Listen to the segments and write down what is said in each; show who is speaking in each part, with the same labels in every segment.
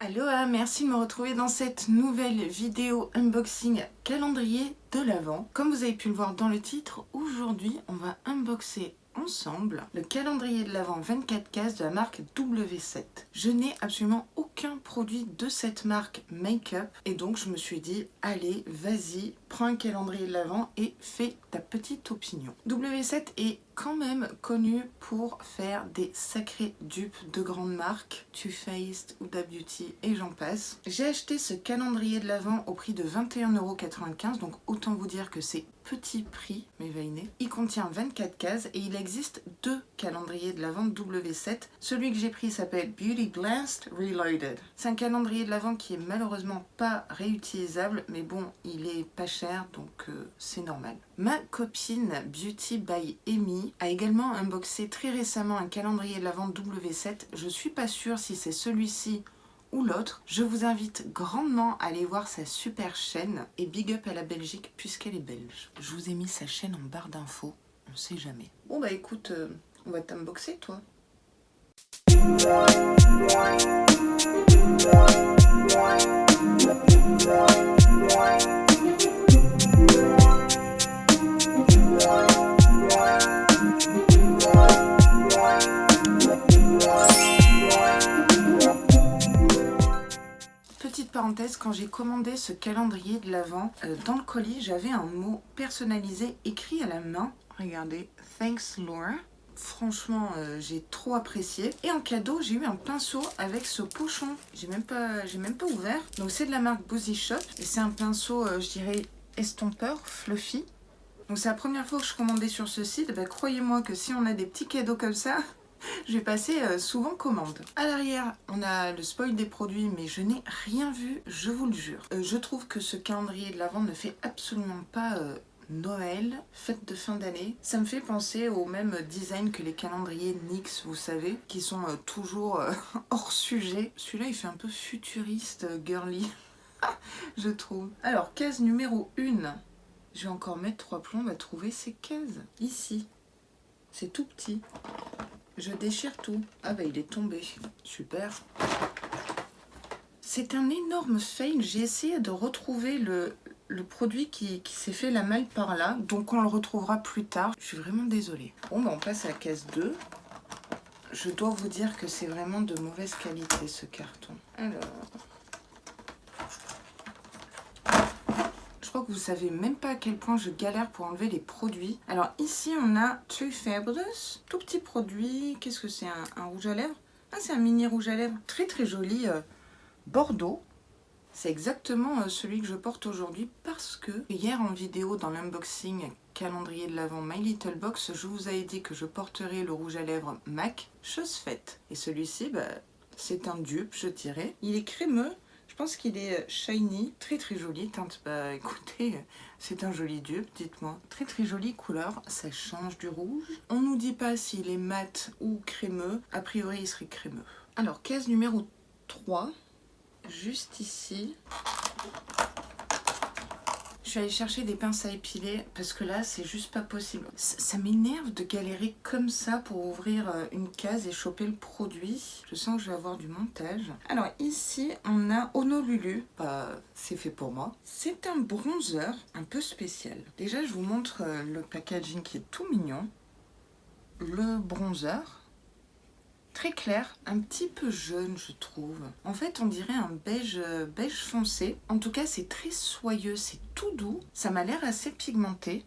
Speaker 1: Aloha, merci de me retrouver dans cette nouvelle vidéo unboxing calendrier de l'Avent. Comme vous avez pu le voir dans le titre, aujourd'hui on va unboxer ensemble le calendrier de l'Avent 24 cases de la marque W7. Je n'ai absolument aucun produit de cette marque make-up et donc je me suis dit allez vas-y, prends un calendrier de l'Avent et fais ta petite opinion. W7 est quand même connu pour faire des sacrés dupes de grandes marques, Too Faced, Huda Beauty et j'en passe. J'ai acheté ce calendrier de l'Avent au prix de 21,95 €, donc autant vous dire que c'est petit prix, mes vainés. Il contient 24 cases et il existe deux calendriers de l'Avent W7. Celui que j'ai pris s'appelle Beauty Blast Reloaded. C'est un calendrier de l'Avent qui est malheureusement pas réutilisable, mais bon, il est pas cher, donc c'est normal. Ma copine Beauty by Amy a également unboxé très récemment un calendrier de l'Avent W7. Je suis pas sûre si c'est celui-ci ou l'autre. Je vous invite grandement à aller voir sa super chaîne et big up à la Belgique puisqu'elle est belge. Je vous ai mis sa chaîne en barre d'infos, on sait jamais. Bon bah écoute, on va t'unboxer toi. Petite parenthèse, quand j'ai commandé ce calendrier de l'Avent, dans le colis, j'avais un mot personnalisé écrit à la main. Regardez, thanks Laura. Franchement, j'ai trop apprécié. Et en cadeau, j'ai eu un pinceau avec ce pochon. J'ai même pas ouvert. Donc c'est de la marque Boozy Shop. Et c'est un pinceau, je dirais, estompeur, fluffy. Donc c'est la première fois que je commandais sur ce site. Bah, croyez-moi que si on a des petits cadeaux comme ça, je vais passer souvent commande. À l'arrière, on a le spoil des produits, mais je n'ai rien vu, je vous le jure. Je trouve que ce calendrier de l'Avent ne fait absolument pas Noël, fête de fin d'année. Ça me fait penser au même design que les calendriers NYX, vous savez, qui sont toujours hors sujet. Celui-là, il fait un peu futuriste, girly, je trouve. Alors, case numéro 1. Je vais encore mettre 3 plombs à trouver ces cases. Ici. C'est tout petit. Je déchire tout. Ah bah il est tombé. Super. C'est un énorme fail. J'ai essayé de retrouver le produit qui s'est fait la malle par là. Donc on le retrouvera plus tard. Je suis vraiment désolée. Bon bah on passe à la case 2. Je dois vous dire que c'est vraiment de mauvaise qualité ce carton. Alors... Je crois que vous savez même pas à quel point je galère pour enlever les produits. Alors ici on a Too Fabulous, tout petit produit. Qu'est-ce que c'est, un rouge à lèvres? Ah, c'est un mini rouge à lèvres, très très joli, bordeaux. C'est exactement celui que je porte aujourd'hui parce que hier en vidéo dans l'unboxing calendrier de l'Avent My Little Box, je vous avais dit que je porterais le rouge à lèvres MAC, chose faite. Et celui-ci, bah, c'est un dupe, je dirais. Il est crémeux. Je pense qu'il est shiny, très très joli teinte. Bah écoutez, c'est un joli dupe, dites-moi. Très très jolie couleur, ça change du rouge. On nous dit pas s'il est mat ou crémeux, a priori il serait crémeux. Alors case numéro 3, juste ici. Je suis allée chercher des pinces à épiler parce que là c'est juste pas possible. Ça m'énerve de galérer comme ça pour ouvrir une case et choper le produit. Je sens que je vais avoir du montage. Alors ici on a Honolulu. Bah, c'est fait pour moi. C'est un bronzer un peu spécial. Déjà je vous montre le packaging qui est tout mignon. Le bronzer. Très clair, un petit peu jaune je trouve. En fait on dirait un beige foncé. En tout cas c'est très soyeux, c'est tout doux. Ça m'a l'air assez pigmenté.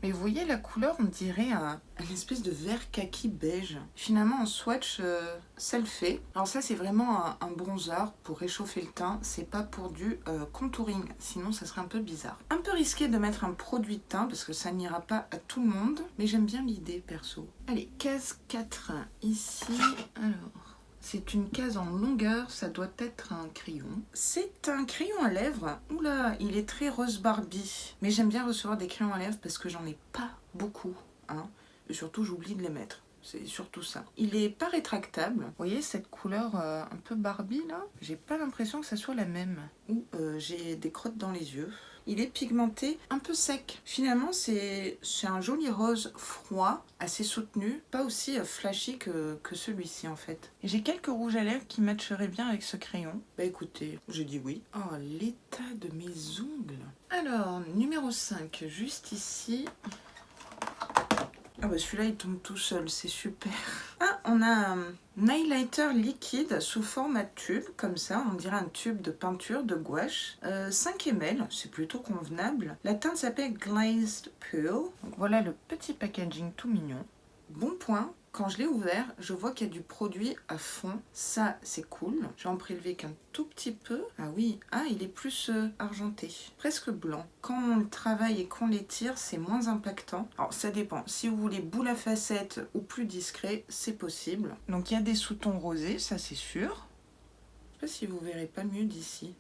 Speaker 1: Mais vous voyez la couleur, on dirait un espèce de vert kaki beige. Finalement en swatch, ça le fait. Alors ça c'est vraiment un bronzer pour réchauffer le teint. C'est pas pour du contouring, sinon ça serait un peu bizarre. Un peu risqué de mettre un produit de teint parce que ça n'ira pas à tout le monde. Mais j'aime bien l'idée perso. Allez, case 4 ici. Alors... c'est une case en longueur, ça doit être un crayon. C'est un crayon à lèvres. Oula, il est très rose Barbie. Mais j'aime bien recevoir des crayons à lèvres parce que j'en ai pas beaucoup. Hein. Et surtout, j'oublie de les mettre. c'est surtout ça. Il est pas rétractable. Vous voyez cette couleur un peu Barbie là? J'ai pas l'impression que ça soit la même. Ou j'ai des crottes dans les yeux. Il est pigmenté, un peu sec. Finalement, c'est un joli rose froid, assez soutenu, pas aussi flashy que celui-ci en fait. J'ai quelques rouges à lèvres qui matcheraient bien avec ce crayon. Bah écoutez, je dis oui. Oh, l'état de mes ongles. Alors, numéro 5, juste ici. Ah bah celui-là il tombe tout seul, c'est super. Ah, on a un highlighter liquide sous format tube, comme ça, on dirait un tube de peinture de gouache. 5 ml, c'est plutôt convenable. La teinte s'appelle Glazed Pearl. Donc voilà le petit packaging tout mignon. Bon point, quand je l'ai ouvert, je vois qu'il y a du produit à fond. Ça, c'est cool. Je vais en prélever qu'un tout petit peu. Ah oui, ah, il est plus argenté, presque blanc. Quand on le travaille et qu'on l'étire, c'est moins impactant. Alors, ça dépend. Si vous voulez boule à facettes ou plus discret, c'est possible. Donc, il y a des sous-tons rosés, ça c'est sûr. Je sais pas si vous verrez pas mieux d'ici.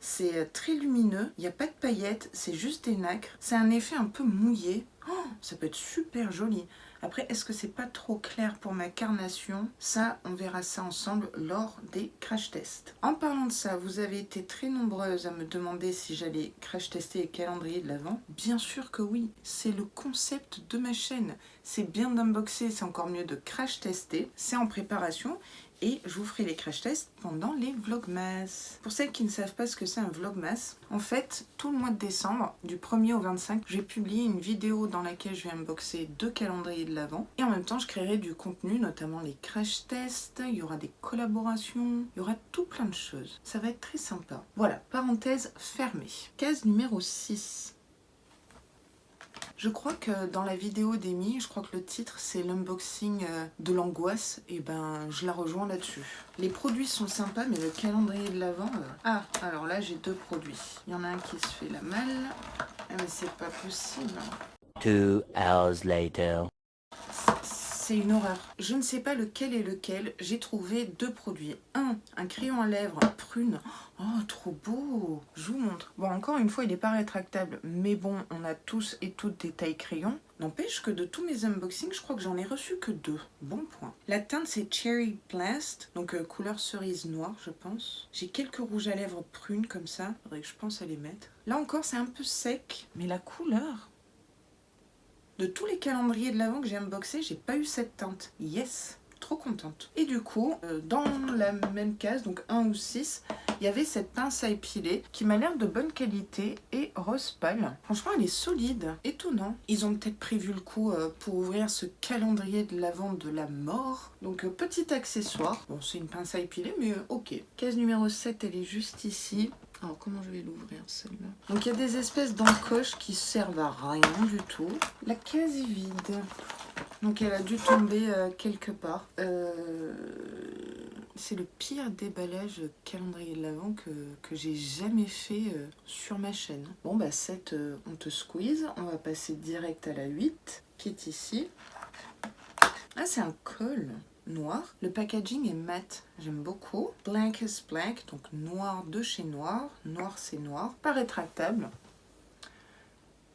Speaker 1: C'est très lumineux, il n'y a pas de paillettes, c'est juste des nacres. C'est un effet un peu mouillé. Oh, ça peut être super joli. Après, est-ce que c'est pas trop clair pour ma carnation? Ça, on verra ça ensemble lors des crash tests. En parlant de ça, vous avez été très nombreuses à me demander si j'allais crash tester les calendriers de l'Avent. Bien sûr que oui, c'est le concept de ma chaîne. C'est bien d'unboxer, c'est encore mieux de crash tester. C'est en préparation. Et je vous ferai les crash tests pendant les vlogmas. Pour celles qui ne savent pas ce que c'est un vlogmas, en fait, tout le mois de décembre, du 1er au 25, j'ai publié une vidéo dans laquelle je vais unboxer 2 calendriers de l'Avent. Et en même temps, je créerai du contenu, notamment les crash tests, il y aura des collaborations, il y aura tout plein de choses. Ça va être très sympa. Voilà, parenthèse fermée. Case numéro 6. Je crois que dans la vidéo d'Amy, je crois que le titre c'est l'unboxing de l'angoisse, et ben je la rejoins là-dessus. Les produits sont sympas, mais le calendrier de l'Avent... Ah, alors là j'ai 2 produits. Il y en a un qui se fait la malle. Ah mais c'est pas possible.
Speaker 2: 2 hours later.
Speaker 1: C'est une horreur. Je ne sais pas lequel est lequel. J'ai trouvé 2 produits. Un crayon à lèvres prune. Oh, trop beau. Je vous montre. Bon, encore une fois, il n'est pas rétractable. Mais bon, on a tous et toutes des tailles crayons. N'empêche que de tous mes unboxings, je crois que j'en ai reçu que 2. Bon point. La teinte, c'est Cherry Blast. Donc, couleur cerise noire, je pense. J'ai quelques rouges à lèvres prunes comme ça. Faudrait que je pense à les mettre. Là encore, c'est un peu sec. Mais la couleur... De tous les calendriers de l'Avent que j'ai unboxé, j'ai pas eu cette teinte. Yes, trop contente. Et du coup, dans la même case, donc 1 ou 6, il y avait cette pince à épiler qui m'a l'air de bonne qualité et rose pâle. Franchement, elle est solide. Étonnant. Ils ont peut-être prévu le coup pour ouvrir ce calendrier de l'Avent de la mort. Donc, petit accessoire. Bon, c'est une pince à épiler, mais ok. Case numéro 7, elle est juste ici. Alors, comment je vais l'ouvrir, celle-là? Donc, il y a des espèces d'encoches qui servent à rien du tout. La case est vide. Donc, elle a dû tomber quelque part. C'est le pire déballage calendrier de l'Avent que j'ai jamais fait sur ma chaîne. Bon, bah, 7, on te squeeze. On va passer direct à la 8, qui est ici. Ah, c'est un col noir. Le packaging est mat, j'aime beaucoup. Black is black, donc noir de chez Noir. Noir c'est noir, pas rétractable.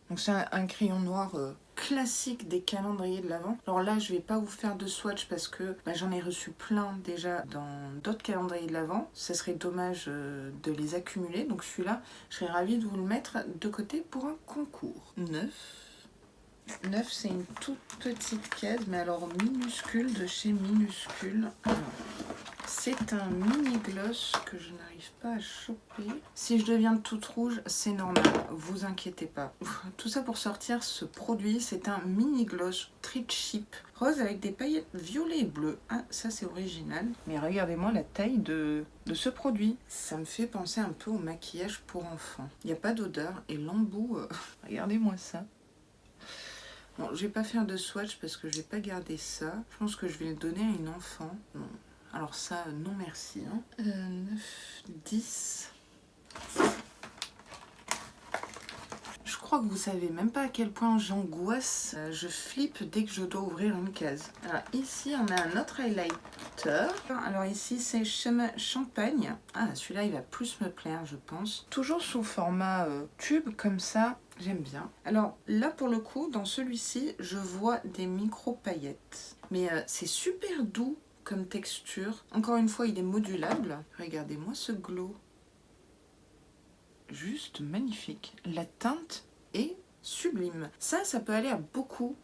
Speaker 1: Donc c'est un crayon noir classique des calendriers de l'Avent. Alors là, je vais pas vous faire de swatch parce que j'en ai reçu plein déjà dans d'autres calendriers de l'Avent. Ça serait dommage de les accumuler. Donc celui-là, je serais ravie de vous le mettre de côté pour un concours. 9, c'est une toute petite case, mais alors minuscule de chez minuscule. C'est un mini gloss que je n'arrive pas à choper. Si je deviens toute rouge, c'est normal, vous inquiétez pas. Tout ça pour sortir ce produit, c'est un mini gloss très cheap, rose avec des paillettes violet et bleu. Ah, ça c'est original. Mais regardez-moi la taille de ce produit. Ça me fait penser un peu au maquillage pour enfants. Il n'y a pas d'odeur et l'embout, regardez-moi ça. Bon, je vais pas faire de swatch parce que je vais pas garder ça. Je pense que je vais le donner à une enfant. Non. Alors ça, non merci. 9, 10. Je crois que vous savez même pas à quel point j'angoisse. Je flippe dès que je dois ouvrir une case. Alors ici, on a un autre highlighter. Alors ici, c'est Champagne. Ah, celui-là, il va plus me plaire, je pense. Toujours sous format tube, comme ça. J'aime bien. Alors là, pour le coup, dans celui-ci, je vois des micro-paillettes. Mais c'est super doux comme texture. Encore une fois, il est modulable. Regardez-moi ce glow. Juste magnifique. La teinte est sublime. Ça peut aller à beaucoup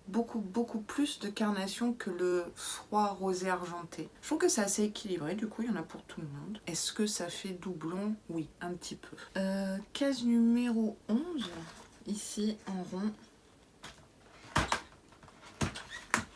Speaker 1: plus de carnation que le froid rosé argenté. Je trouve que c'est assez équilibré, du coup il y en a pour tout le monde. Est-ce que ça fait doublon? Oui, un petit peu. Case numéro 11, ici en rond.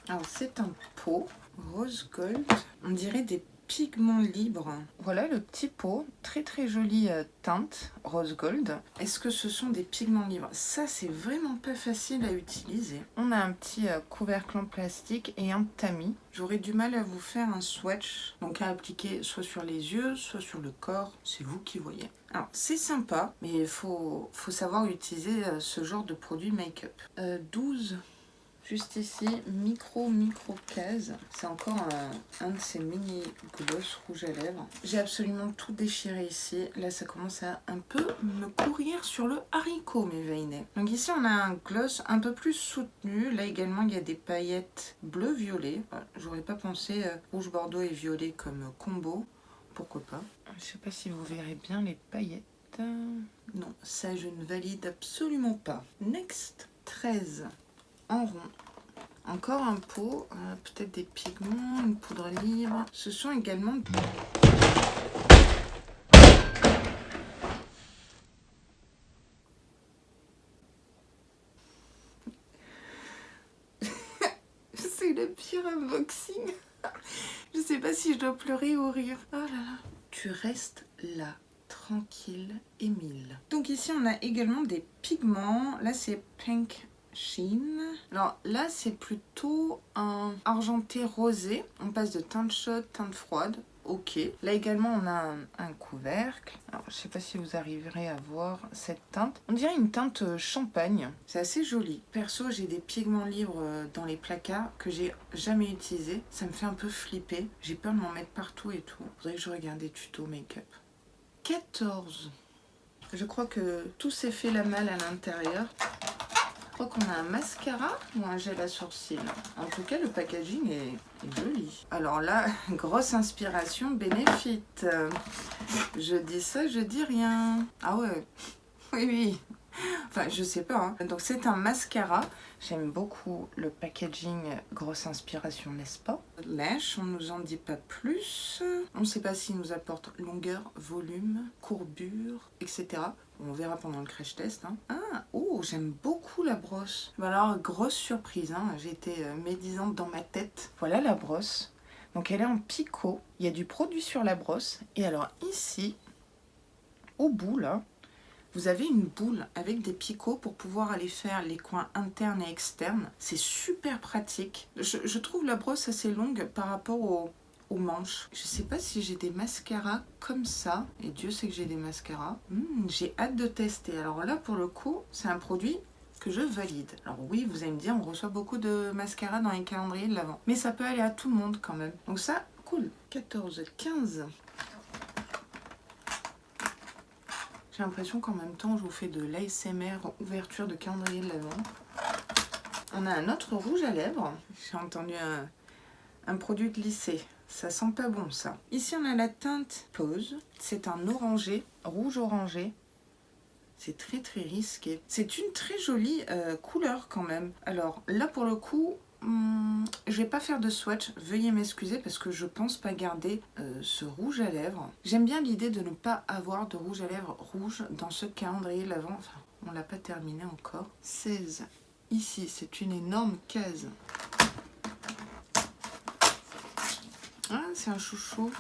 Speaker 1: Alors c'est un pot rose gold, on dirait des pigments libres. Voilà le petit pot, très jolie teinte rose gold. Est-ce que ce sont des pigments libres? Ça c'est vraiment pas facile à utiliser. On a un petit couvercle en plastique et un tamis. J'aurais du mal à vous faire un swatch, donc à appliquer soit sur les yeux, soit sur le corps, c'est vous qui voyez. Alors c'est sympa, mais il faut savoir utiliser ce genre de produit make-up. 12. Juste ici, micro case. C'est encore un de ces mini gloss rouge à lèvres. J'ai absolument tout déchiré ici. Là, ça commence à un peu me courir sur le haricot, mes veinets. Donc ici, on a un gloss un peu plus soutenu. Là également, il y a des paillettes bleu-violet. J'aurais pas pensé rouge bordeaux et violet comme combo. Pourquoi pas? Je sais pas si vous verrez bien les paillettes. Non, ça, je ne valide absolument pas. Next, 13. En rond. Encore un pot, peut-être des pigments, une poudre libre. Ce sont également... C'est le pire unboxing. Je sais pas si je dois pleurer ou rire. Oh là là. Tu restes là, tranquille, Émile. Donc ici, on a également des pigments. Là, c'est Pink Sheen. Alors là, c'est plutôt un argenté rosé. On passe de teinte chaude, teinte froide. Ok. Là également, on a un couvercle. Alors, je sais pas si vous arriverez à voir cette teinte. On dirait une teinte champagne. C'est assez joli. Perso, j'ai des pigments libres dans les placards que j'ai jamais utilisés. Ça me fait un peu flipper. J'ai peur de m'en mettre partout et tout. Faudrait que je regarde des tutos make-up. 14. Je crois que tout s'est fait la malle à l'intérieur. Je crois qu'on a un mascara ou un gel à sourcils. En tout cas, le packaging est joli. Alors là, grosse inspiration Benefit. Je dis ça, je dis rien. Ah ouais, oui. Enfin, je sais pas. Hein. Donc c'est un mascara. J'aime beaucoup le packaging, grosse inspiration, n'est-ce pas? Lash, on nous en dit pas plus. On ne sait pas s'il nous apporte longueur, volume, courbure, etc. On verra pendant le crash test. Hein. Ah, oh, j'aime beaucoup la brosse. Alors, grosse surprise, hein. J'ai été médisante dans ma tête. Voilà la brosse. Donc elle est en picot. Il y a du produit sur la brosse. Et alors ici, au bout là, vous avez une boule avec des picots pour pouvoir aller faire les coins internes et externes. C'est super pratique. Je trouve la brosse assez longue par rapport aux manches. Je sais pas si j'ai des mascaras comme ça. Et Dieu sait que j'ai des mascaras. J'ai hâte de tester. Alors là, pour le coup, c'est un produit que je valide. Alors oui, vous allez me dire, on reçoit beaucoup de mascaras dans les calendriers de l'Avent. Mais ça peut aller à tout le monde quand même. Donc ça, cool. 14, 15... J'ai l'impression qu'en même temps, je vous fais de l'ASMR ouverture de calendrier de l'Avent. On a un autre rouge à lèvres. J'ai entendu un produit glissé. Ça sent pas bon, ça. Ici, on a la teinte Pose. C'est un orangé, rouge orangé. C'est très risqué. C'est une très jolie couleur quand même. Alors là, pour le coup... je vais pas faire de swatch, veuillez m'excuser parce que je pense pas garder ce rouge à lèvres. J'aime bien l'idée de ne pas avoir de rouge à lèvres rouge dans ce calendrier de l'Avent. Enfin, on l'a pas terminé encore. 16. Ici, c'est une énorme case. Ah, c'est un chouchou.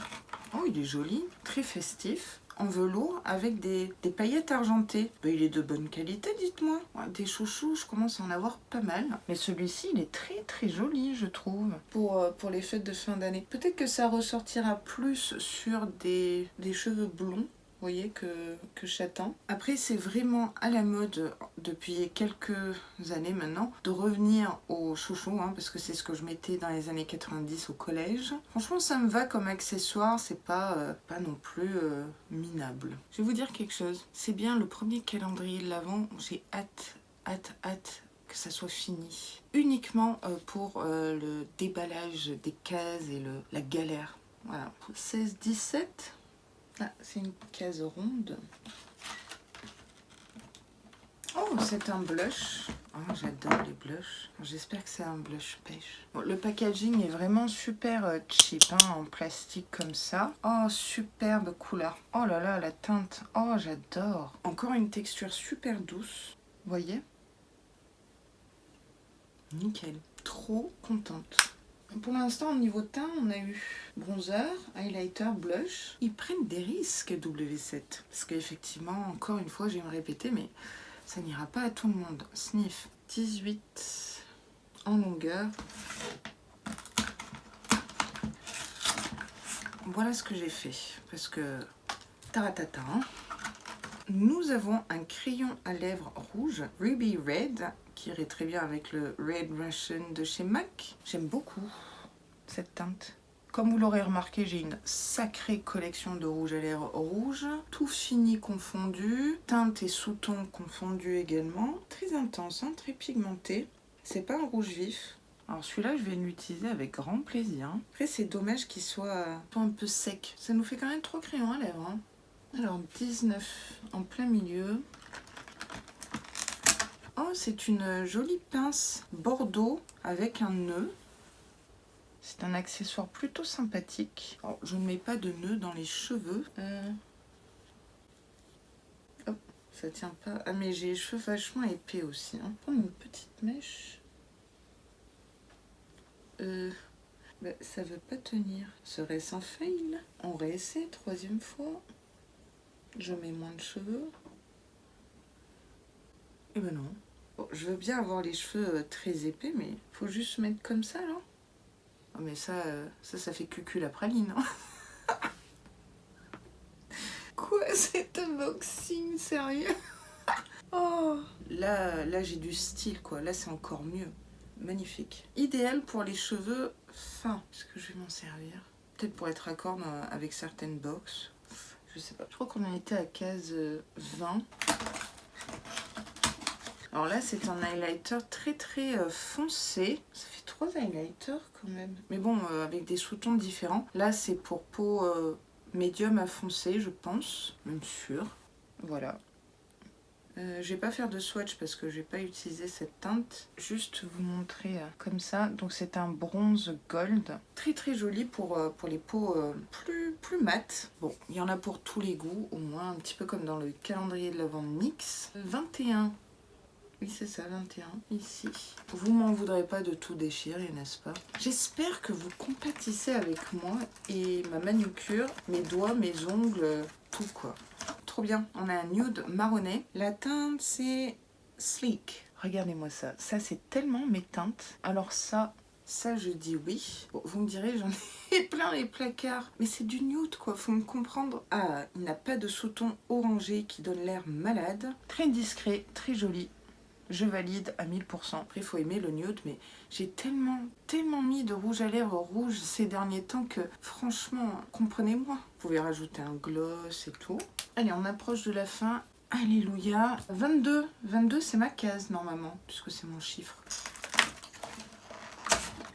Speaker 1: Oh, il est joli, très festif. En velours avec des paillettes argentées. Ben, il est de bonne qualité, dites-moi. Des chouchous, je commence à en avoir pas mal. Mais celui-ci, il est très joli, je trouve, pour les fêtes de fin d'année. Peut-être que ça ressortira plus sur des cheveux blonds, vous voyez, que châtain. Après, c'est vraiment à la mode depuis quelques années maintenant de revenir au chouchou, hein, parce que c'est ce que je mettais dans les années 90 au collège. Franchement, ça me va comme accessoire, c'est pas non plus minable. Je vais vous dire quelque chose. C'est bien le premier calendrier de l'Avent. J'ai hâte que ça soit fini. Uniquement pour le déballage des cases et la galère. Voilà. 16-17. Ah, c'est une case ronde. Oh, c'est un blush. Oh, j'adore les blushs. J'espère que c'est un blush pêche. Bon, le packaging est vraiment super cheap, hein, en plastique comme ça. Oh, superbe couleur. Oh là là, la teinte. Oh, j'adore. Encore une texture super douce. Vous voyez? Nickel. Trop contente. Pour l'instant, au niveau teint, on a eu bronzer, highlighter, blush. Ils prennent des risques, W7. Parce qu'effectivement, encore une fois, je vais me répéter, mais ça n'ira pas à tout le monde. Sniff 18 en longueur. Voilà ce que j'ai fait. Parce que, taratata, hein. Nous avons un crayon à lèvres rouge, Ruby Red, qui irait très bien avec le Red Russian de chez MAC. J'aime beaucoup cette teinte. Comme vous l'aurez remarqué, j'ai une sacrée collection de rouge à lèvres rouge, tout fini confondu, teinte et sous-ton confondus également. Très intense, hein, très pigmenté. C'est pas un rouge vif. Alors celui-là, je vais l'utiliser avec grand plaisir. Après, c'est dommage qu'il soit un peu sec. Ça nous fait quand même trop crayon à lèvres, hein. Alors, 19 en plein milieu. Oh, c'est une jolie pince bordeaux avec un nœud. C'est un accessoire plutôt sympathique. Alors, je ne mets pas de nœud dans les cheveux. Hop, ça tient pas. Ah, mais j'ai les cheveux vachement épais aussi, hein. Prendre une petite mèche. Ça veut pas tenir. Serait-ce un fail? On réessaie, troisième fois. Je mets moins de cheveux. Eh ben non. Bon, je veux bien avoir les cheveux très épais, mais faut juste mettre comme ça, là. Oh, mais ça fait cucu la praline. Hein. Quoi, cet unboxing, sérieux? Oh, là j'ai du style, quoi. Là, c'est encore mieux. Magnifique. Idéal pour les cheveux fins. Est-ce que je vais m'en servir? Peut-être pour être raccord avec certaines box. Je sais pas. Je crois qu'on en était à case 20. Alors là, c'est un highlighter très foncé. Ça fait 3 highlighters quand même. Mais bon, avec des sous-tons différents. Là, c'est pour peau médium à foncé, je pense. Même sûr. Voilà. Je vais pas faire de swatch parce que j'ai pas utilisé cette teinte. Juste vous montrer comme ça. Donc c'est un bronze gold. Très joli pour les peaux plus mates. Bon, il y en a pour tous les goûts. Au moins un petit peu comme dans le calendrier de l'Avent NYX. 21. Oui, c'est ça, 21, ici. Vous m'en voudrez pas de tout déchirer, n'est-ce pas? J'espère que vous compatissez avec moi et ma manucure, mes doigts, mes ongles, tout quoi. Trop bien. On a un nude marronné. La teinte, c'est Sleek. Regardez-moi ça. Ça, c'est tellement mes teintes. Alors ça, je dis oui. Bon, vous me direz, j'en ai plein les placards. Mais c'est du nude, quoi. Faut me comprendre. Ah, il n'a pas de sous-ton orangé qui donne l'air malade. Très discret, très joli. Je valide à 1000%. Après, il faut aimer le nude, mais j'ai tellement mis de rouge à lèvres rouge ces derniers temps que, franchement, comprenez-moi. Vous pouvez rajouter un gloss et tout. Allez, on approche de la fin. Alléluia. 22. 22, c'est ma case, normalement, puisque c'est mon chiffre.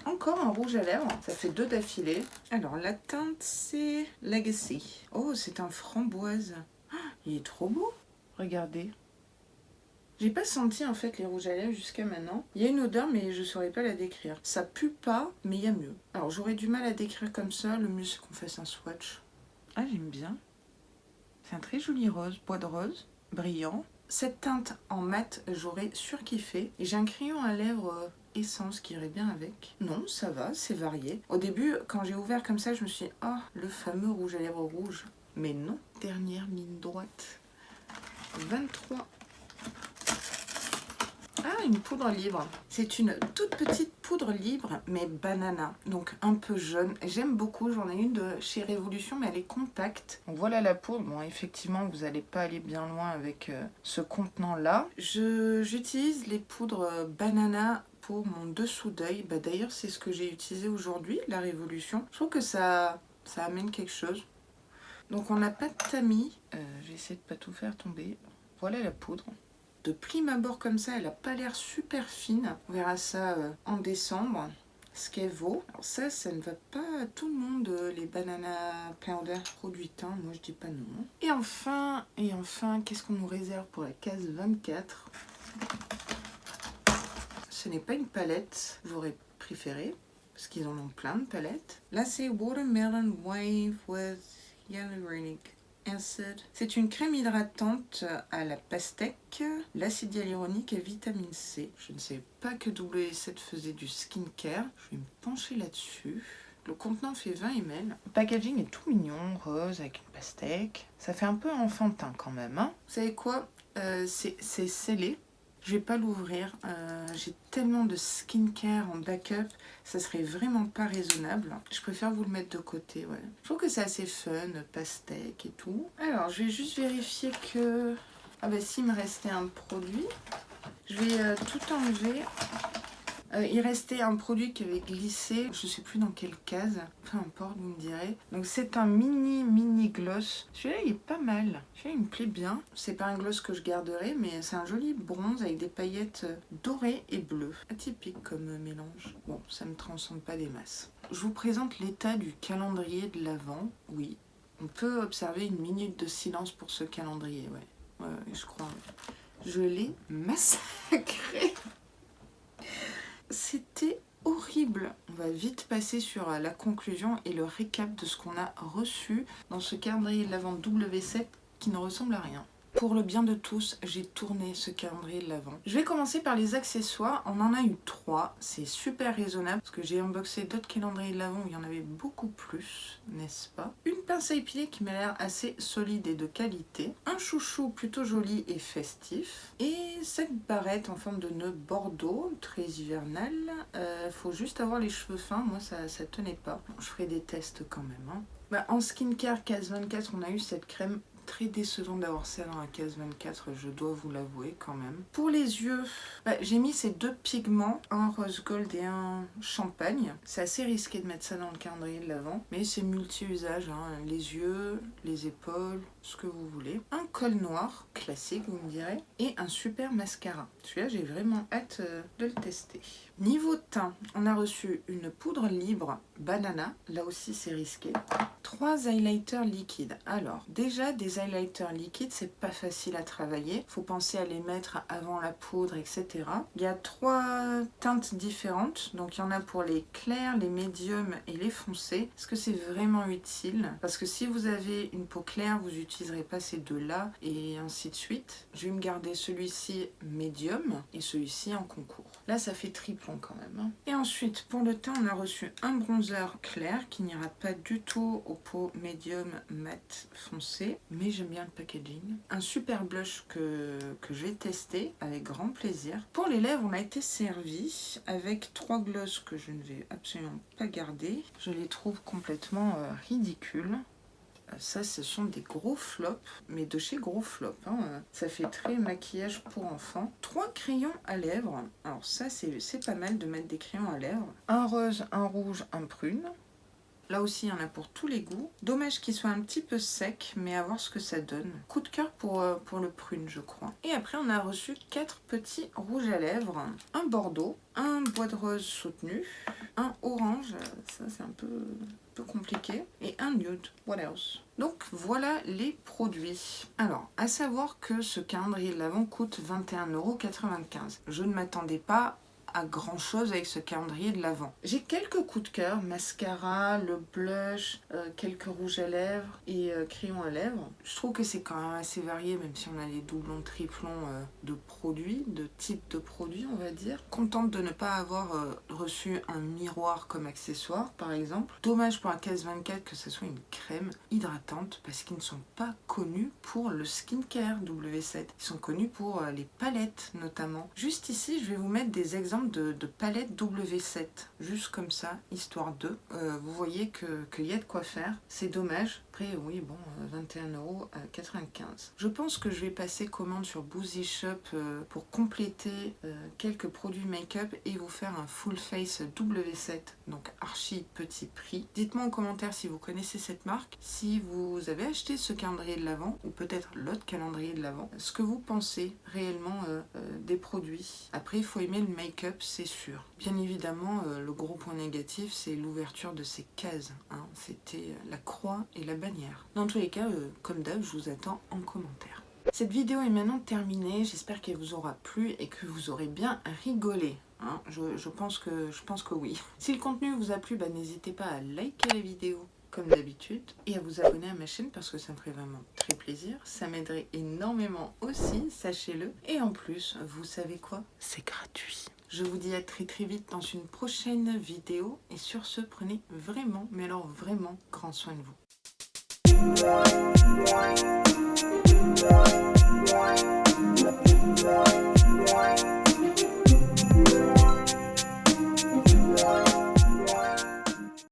Speaker 1: Encore un rouge à lèvres. Ça fait 2 d'affilée. Alors, la teinte, c'est Legacy. Oh, c'est un framboise. Ah, il est trop beau. Regardez. J'ai pas senti en fait les rouges à lèvres jusqu'à maintenant. Il y a une odeur mais je saurais pas la décrire. Ça pue pas mais il y a mieux. Alors j'aurais du mal à décrire comme ça. Le mieux c'est qu'on fasse un swatch. Ah j'aime bien. C'est un très joli rose, bois de rose, brillant. Cette teinte en mat j'aurais surkiffé. Et j'ai un crayon à lèvres essence qui irait bien avec. Non ça va, c'est varié. Au début quand j'ai ouvert comme ça je me suis dit ah le fameux rouge à lèvres rouge. Mais non. Dernière ligne droite. 23. Ah, une poudre libre. C'est une toute petite poudre libre, mais banana. Donc un peu jaune. J'aime beaucoup. J'en ai une de chez Révolution, mais elle est compacte. Donc voilà la poudre. Bon, effectivement, vous n'allez pas aller bien loin avec ce contenant-là. J'utilise les poudres banana pour mon dessous d'œil. Bah, d'ailleurs, c'est ce que j'ai utilisé aujourd'hui, la Révolution. Je trouve que ça amène quelque chose. Donc on n'a pas de tamis. J'ai essayé de pas tout faire tomber. Voilà la poudre. De prime abord comme ça, elle a pas l'air super fine. On verra ça en décembre. Ce qu'elle vaut. Alors ça ne va pas à tout le monde, les banana powder produites, hein. Moi je dis pas non. Et enfin, qu'est-ce qu'on nous réserve pour la case 24? Ce n'est pas une palette, j'aurais préféré, parce qu'ils en ont plein de palettes. Là c'est Watermelon Wave with Hyaluronic Acid. C'est une crème hydratante à la pastèque, l'acide hyaluronique et vitamine C. Je ne savais pas que W7 faisait du skincare. Je vais me pencher là-dessus. Le contenant fait 20 ml. Le packaging est tout mignon, rose avec une pastèque. Ça fait un peu enfantin quand même, hein. Vous savez quoi? C'est scellé. Je vais pas l'ouvrir, j'ai tellement de skincare en backup, ça serait vraiment pas raisonnable. Je préfère vous le mettre de côté, ouais. Je trouve que c'est assez fun, pastèque et tout. Alors, je vais juste vérifier que... Ah bah s'il me restait un produit, je vais tout enlever. Il restait un produit qui avait glissé, je sais plus dans quelle case, peu importe, vous me direz. Donc c'est un mini gloss. Celui-là il est pas mal, celui-là il me plaît bien. C'est pas un gloss que je garderai, mais c'est un joli bronze avec des paillettes dorées et bleues. Atypique comme mélange. Bon, ça me transcende pas des masses. Je vous présente l'état du calendrier de l'Avent. Oui, on peut observer une minute de silence pour ce calendrier, ouais. Je crois. Je l'ai massacré. C'était horrible. On va vite passer sur la conclusion et le récap de ce qu'on a reçu dans ce calendrier de l'Avent W7 qui ne ressemble à rien. Pour le bien de tous, j'ai tourné ce calendrier de l'Avent. Je vais commencer par les accessoires. On en a eu 3. C'est super raisonnable parce que j'ai unboxé d'autres calendriers de l'Avent où il y en avait beaucoup plus, n'est-ce pas? Une pince à épiler qui m'a l'air assez solide et de qualité. Un chouchou plutôt joli et festif. Et cette barrette en forme de nœud bordeaux, très hivernale. Faut juste avoir les cheveux fins. Moi, ça tenait pas. Bon, je ferai des tests quand même, hein. Bah, en skincare case 24, on a eu cette crème. Très décevant d'avoir ça dans la case 24, je dois vous l'avouer quand même. Pour les yeux, j'ai mis ces deux pigments, un rose gold et un champagne. C'est assez risqué de mettre ça dans le calendrier de l'Avent, mais c'est multi-usage, hein. Les yeux, les épaules, ce que vous voulez. Un col noir, classique vous me direz, et un super mascara. Celui-là j'ai vraiment hâte de le tester. Niveau teint, on a reçu une poudre libre banana, là aussi c'est risqué. 3 highlighters liquides. Alors, déjà des highlighters liquides, c'est pas facile à travailler. Faut penser à les mettre avant la poudre, etc. Il y a 3 teintes différentes. Donc il y en a pour les clairs, les médiums et les foncés. Est-ce que c'est vraiment utile? Parce que si vous avez une peau claire, vous n'utiliserez pas ces deux-là et ainsi de suite. Je vais me garder celui-ci médium et celui-ci en concours. Là, ça fait triplon quand même, hein. Et ensuite, pour le teint, on a reçu un bronzer clair qui n'ira pas du tout aux peaux médium mat foncé, mais j'aime bien le packaging. Un super blush que j'ai testé avec grand plaisir. Pour les lèvres, on a été servi avec 3 glosses que je ne vais absolument pas garder. Je les trouve complètement ridicules. Ça, ce sont des gros flops, mais de chez gros flop, hein. Ça fait très maquillage pour enfants. 3 crayons à lèvres. Alors ça, c'est pas mal de mettre des crayons à lèvres. Un rose, un rouge, un prune. Là aussi, il y en a pour tous les goûts. Dommage qu'il soit un petit peu sec, mais à voir ce que ça donne. Coup de cœur pour le prune, je crois. Et après, on a reçu 4 petits rouges à lèvres. Un bordeaux, un bois de rose soutenu, un orange, ça c'est un peu compliqué, et un nude. What else? Donc voilà les produits. Alors, à savoir que ce calendrier de l'Avent coûte 21,95 €. Je ne m'attendais pas à grand chose avec ce calendrier de l'Avent. J'ai quelques coups de cœur, mascara, le blush, quelques rouges à lèvres et crayons à lèvres. Je trouve que c'est quand même assez varié, même si on a les doublons, triplons de produits, de type de produits on va dire. Contente de ne pas avoir reçu un miroir comme accessoire par exemple. Dommage pour la case 24 que ce soit une crème hydratante parce qu'ils ne sont pas connus pour le skincare W7. Ils sont connus pour les palettes notamment. Juste ici je vais vous mettre des exemples commande de palette W7, juste comme ça, histoire de. Vous voyez qu'il y a de quoi faire, c'est dommage. Après, oui, bon, 21,95 €. Je pense que je vais passer commande sur Boozy Shop pour compléter quelques produits make-up et vous faire un full face W7, donc archi petit prix. Dites-moi en commentaire si vous connaissez cette marque, si vous avez acheté ce calendrier de l'Avent ou peut-être l'autre calendrier de l'Avent, ce que vous pensez réellement des produits. Après, il faut aimer le make-up, c'est sûr. Bien évidemment, le gros point négatif, c'est l'ouverture de ces cases. Hein. C'était la croix et la bannière. Dans tous les cas, comme d'hab, je vous attends en commentaire. Cette vidéo est maintenant terminée, j'espère qu'elle vous aura plu et que vous aurez bien rigolé. Hein, je pense que oui. Si le contenu vous a plu, n'hésitez pas à liker la vidéo comme d'habitude et à vous abonner à ma chaîne parce que ça me ferait vraiment très plaisir. Ça m'aiderait énormément aussi, sachez-le. Et en plus, vous savez quoi? C'est gratuit. Je vous dis à très vite dans une prochaine vidéo et sur ce, prenez vraiment, mais alors vraiment grand soin de vous.